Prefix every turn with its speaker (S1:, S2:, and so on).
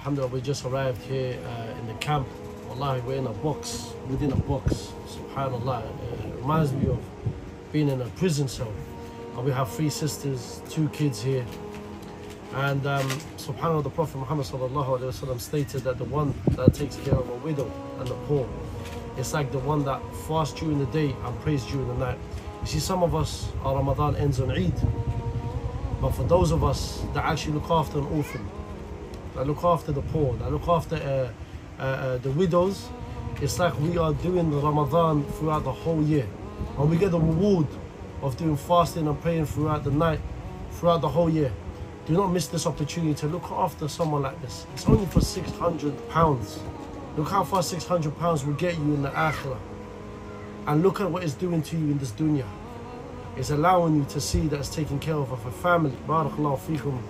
S1: Alhamdulillah, we just arrived here in the camp. Wallahi, we're in a box, within a box. Subhanallah, it reminds me of being in a prison cell. We have 3 sisters, 2 kids here. And subhanAllah, the Prophet Muhammad stated that the one that takes care of a widow and the poor, it's like the one that fasts during the day and prays during the night. You see, some of us, our Ramadan ends on Eid. But for those of us that actually look after an orphan, that look after the poor, that look after the widows, it's like we are doing the Ramadan throughout the whole year. And we get the reward of doing fasting and praying throughout the night, throughout the whole year. Do not miss this opportunity to look after someone like this. It's only for £600. Look how far £600 will get you in the Akhirah. And look at what it's doing to you in this dunya. It's allowing you to see that it's taking care of a family. Barakallahu feekum.